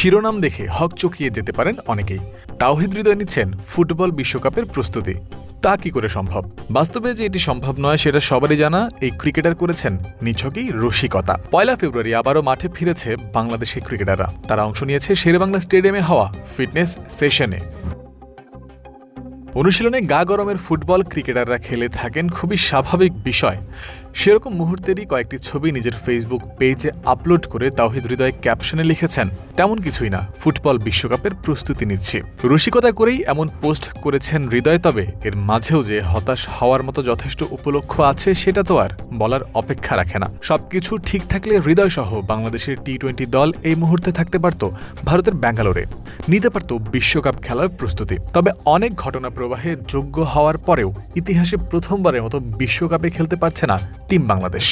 শিরোনাম দেখে হকচকিয়ে যেতে পারেন অনেকেই। তাওহিদ হৃদয় নিচ্ছেন ফুটবল বিশ্বকাপের প্রস্তুতি। তা কি করে সম্ভব? বাস্তবে যে এটি সম্ভব নয় সেটা সবারই জানা। এই ক্রিকেটার করেছেন নিছকই রসিকতা। 1 ফেব্রুয়ারি আবারও মাঠে ফিরেছে বাংলাদেশের ক্রিকেটাররা। তারা অংশ নিয়েছে শেরেবাংলা স্টেডিয়ামে হওয়া ফিটনেস সেশনে। অনুশীলনে গা গরমের ফুটবল ক্রিকেটাররা খেলে থাকেন, খুবই স্বাভাবিক বিষয়। সেরকম মুহূর্তেরই কয়েকটি ছবি নিজের ফেসবুক পেজে আপলোড করে তাওহিদ হৃদয় ক্যাপশনে লিখেছেন, তেমন কিছুই না, ফুটবল বিশ্বকাপের প্রস্তুতি নিচ্ছি। রসিকতা করেই এমন পোস্ট করেছেন হৃদয়, তবে এর মাঝেও যে হতাশ হওয়ার মতো যথেষ্ট উপলক্ষ আছে সেটা তো আর বলার অপেক্ষা রাখে না। সবকিছু ঠিক থাকলে হৃদয় সহ বাংলাদেশের টি-20 দল এই মুহূর্তে থাকতে পারত ভারতের ব্যাঙ্গালোরে, নিতে পারত বিশ্বকাপ খেলার প্রস্তুতি। তবে অনেক ঘটনা প্রবাহে যোগ্য হওয়ার পরেও ইতিহাসে প্রথমবারের মতো বিশ্বকাপে খেলতে পারছে না টিম বাংলাদেশ।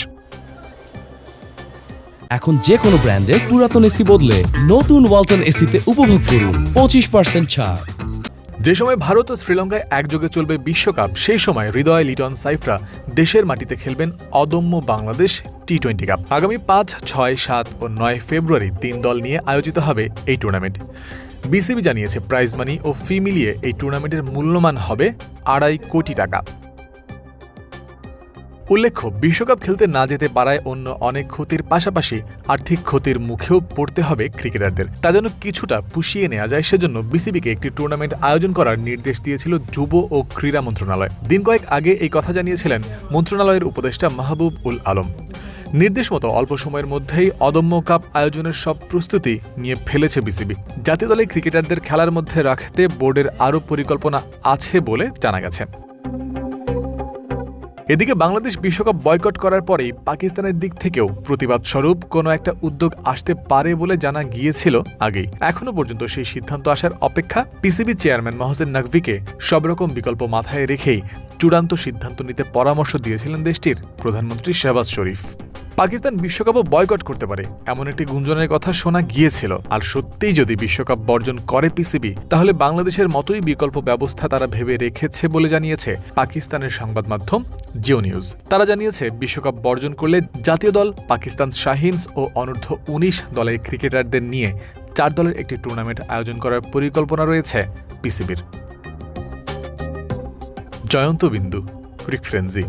এখন যে কোনো ব্র্যান্ডের পুরাতন এসি বদলে নতুন ওয়ালটন এসিতে উপভোগ করুন 25% ছাড়। যে সময় ভারত ও শ্রীলঙ্কায় একযোগে চলবে বিশ্বকাপ, সেই সময় হৃদয়, লিটন, সাইফরা দেশের মাটিতে খেলবেন অদম্য বাংলাদেশ টি-20 কাপ। আগামী 5, 6, 7 ও 9 ফেব্রুয়ারি 3 দল নিয়ে আয়োজিত হবে এই টুর্নামেন্ট। বিসিবি জানিয়েছে প্রাইজ মানি ও ফি মিলিয়ে এই টুর্নামেন্টের মূল্যমান হবে 2.5 কোটি টাকা। উল্লেখ্য, বিশ্বকাপ খেলতে না যেতে পারায় অন্য অনেক ক্ষতির পাশাপাশি আর্থিক ক্ষতির মুখেও পড়তে হবে ক্রিকেটারদের। তা যেন কিছুটা পুষিয়ে নেওয়া যায়, সেজন্য বিসিবিকে একটি টুর্নামেন্ট আয়োজন করার নির্দেশ দিয়েছিল যুব ও ক্রীড়া মন্ত্রণালয়। দিন কয়েক আগে এই কথা জানিয়েছিলেন মন্ত্রণালয়ের উপদেষ্টা মাহবুব উল আলম। নির্দেশ মতো অল্প সময়ের মধ্যেই অদম্য কাপ আয়োজনের সব প্রস্তুতি নিয়ে ফেলেছে বিসিবি। জাতীয় দলে ক্রিকেটারদের খেলার মধ্যে রাখতে বোর্ডের আরও পরিকল্পনা আছে বলে জানা গেছে। এদিকে বাংলাদেশ বিশ্বকাপ বয়কট করার পরেই পাকিস্তানের দিক থেকেও প্রতিবাদ স্বরূপ কোনো একটা উদ্যোগ আসতে পারে বলে জানা গিয়েছিল আগেই। এখনো পর্যন্ত সেই সিদ্ধান্ত আসার অপেক্ষা। পিসিবি চেয়ারম্যান মহসেন নাকভিকে সব রকম বিকল্প মাথায় রেখেই চূড়ান্ত সিদ্ধান্ত নিতে পরামর্শ দিয়েছিলেন দেশটির প্রধানমন্ত্রী শাহবাজ শরীফ। পাকিস্তান বিশ্বকাপও বয়কট করতে পারে এমন একটি গুঞ্জনের কথা শোনা গিয়েছিল। আর সত্যিই যদি বিশ্বকাপ বর্জন করে পিসিবি, তাহলে বাংলাদেশের মতোই বিকল্প ব্যবস্থা তারা ভেবে রেখেছে বলে জানিয়েছে পাকিস্তানের সংবাদ মাধ্যম জিও নিউজ। তারা জানিয়েছে, বিশ্বকাপ বর্জন করলে জাতীয় দল, পাকিস্তান শাহিনস ও অনূর্ধ্ব-19 দলের ক্রিকেটারদের নিয়ে 4 দলের একটি টুর্নামেন্ট আয়োজন করার পরিকল্পনা রয়েছে পিসিবির। জয়ন্ত বিন্দু, ক্রিক ফ্রেন্সি।